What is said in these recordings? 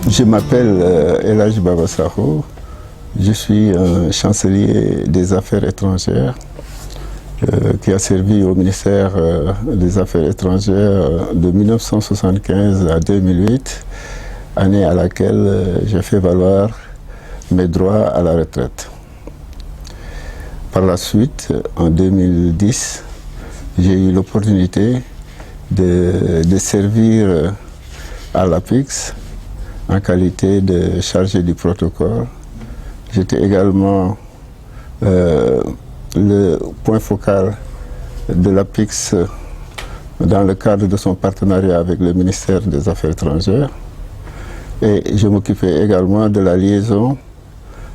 Je m'appelle El Hadji Baba Sakho. Je suis un chancelier des Affaires étrangères qui a servi au ministère des Affaires étrangères de 1975 à 2008, année à laquelle j'ai fait valoir mes droits à la retraite. Par la suite, en 2010, j'ai eu l'opportunité de servir à l'APIX en qualité de chargé du protocole. J'étais également le point focal de l'APIX dans le cadre de son partenariat avec le ministère des Affaires étrangères. Et je m'occupais également de la liaison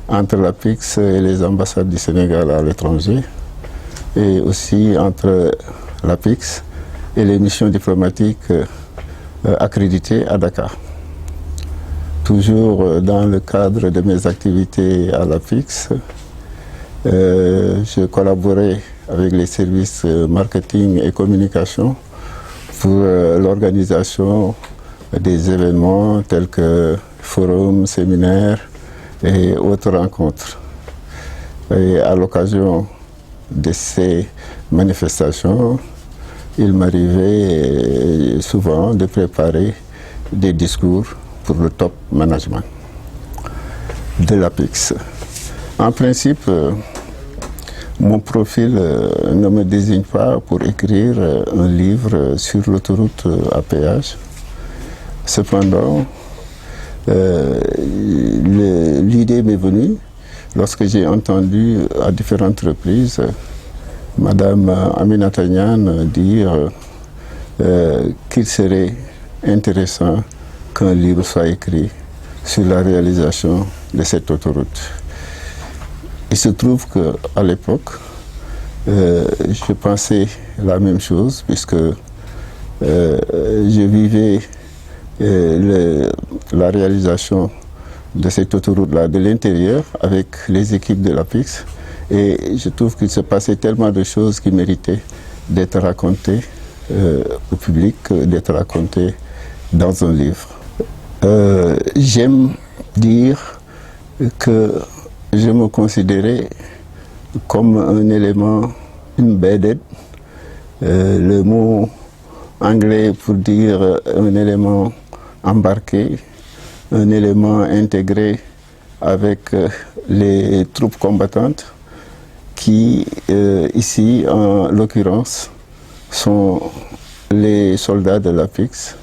entre l'APIX et les ambassades du Sénégal à l'étranger, et aussi entre l'APIX et les missions diplomatiques accréditées à Dakar. Toujours dans le cadre de mes activités à l'APIX, je collaborais avec les services marketing et communication pour l'organisation des événements tels que forums, séminaires et autres rencontres. Et à l'occasion de ces manifestations, il m'arrivait souvent de préparer des discours pour le top management de l'APIX. En principe, mon profil ne me désigne pas pour écrire un livre sur l'autoroute à péage. Cependant, l'idée m'est venue lorsque j'ai entendu à différentes reprises Madame Aminata Niane dire qu'il serait intéressant qu'un livre soit écrit sur la réalisation de cette autoroute. Il se trouve qu'à l'époque, je pensais la même chose puisque je vivais la réalisation de cette autoroute-là de l'intérieur avec les équipes de l'APIX, et je trouve qu'il se passait tellement de choses qui méritaient d'être racontées au public, d'être racontées dans un livre. J'aime dire que je me considérais comme un élément embedded, le mot anglais pour dire un élément embarqué, un élément intégré avec les troupes combattantes qui, ici en l'occurrence, sont les soldats de l'APIX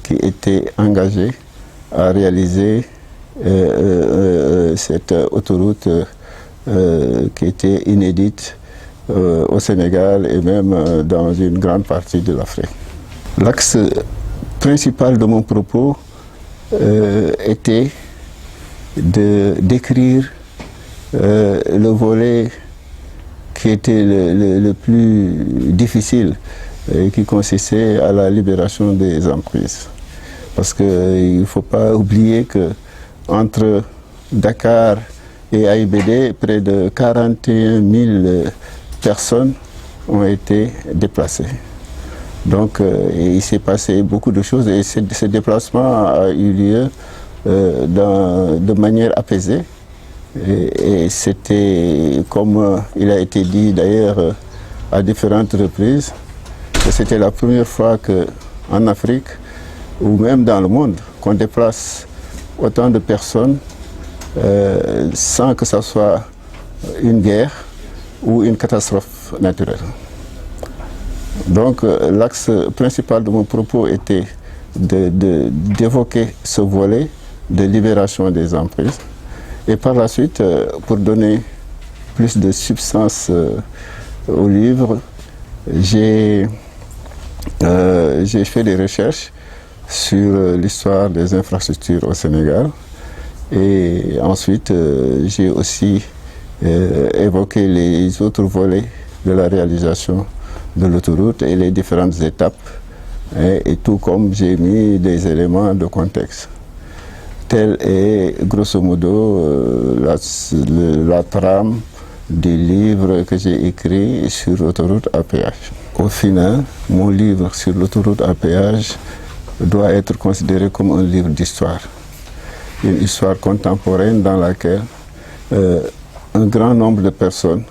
qui étaient engagés à réaliser cette autoroute qui était inédite au Sénégal et même dans une grande partie de l'Afrique. L'axe principal de mon propos était de décrire le volet qui était le plus difficile et qui consistait à la libération des emprises. Parce qu'il ne faut pas oublier qu'entre Dakar et AIBD, près de 41 000 personnes ont été déplacées. Donc il s'est passé beaucoup de choses et ce déplacement a eu lieu de manière apaisée. Et c'était, comme il a été dit d'ailleurs à différentes reprises, que c'était la première fois qu'en Afrique, ou même dans le monde, qu'on déplace autant de personnes sans que ce soit une guerre ou une catastrophe naturelle. Donc l'axe principal de mon propos était d'évoquer ce volet de libération des emprises. Et par la suite, pour donner plus de substance au livre, j'ai fait des recherches sur l'histoire des infrastructures au Sénégal. Et ensuite, j'ai aussi évoqué les autres volets de la réalisation de l'autoroute et les différentes étapes, et tout comme j'ai mis des éléments de contexte. Telle est grosso modo la trame du livre que j'ai écrit sur l'autoroute à péage. Au final, mon livre sur l'autoroute à péage doit être considéré comme un livre d'histoire. Une histoire contemporaine dans laquelle un grand nombre de personnes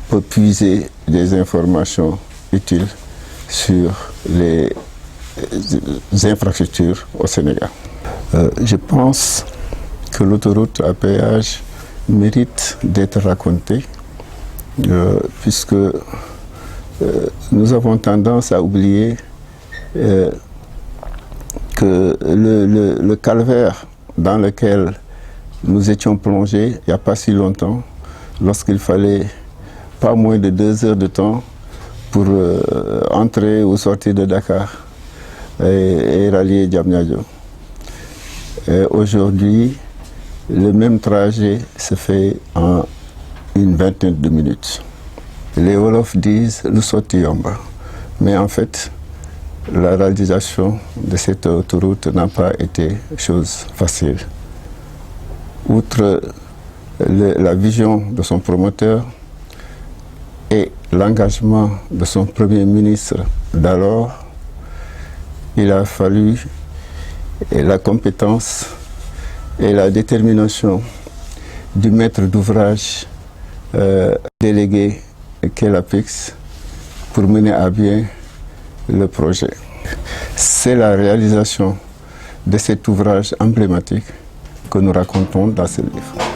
peut puiser des informations utiles sur les infrastructures au Sénégal. Je pense que l'autoroute à péage mérite d'être racontée puisque nous avons tendance à oublier que le calvaire dans lequel nous étions plongés il n'y a pas si longtemps, lorsqu'il fallait pas moins de 2 heures de temps pour entrer ou sortir de Dakar et rallier Diamniadio. Aujourd'hui, le même trajet se fait en une vingtaine de minutes. Les Wolofs disent le Sotiyomba, mais en fait, la réalisation de cette autoroute n'a pas été chose facile. Outre la vision de son promoteur et l'engagement de son premier ministre d'alors, il a fallu la compétence et la détermination du maître d'ouvrage délégué qu'est l'APIX pour mener à bien le projet. C'est la réalisation de cet ouvrage emblématique que nous racontons dans ce livre.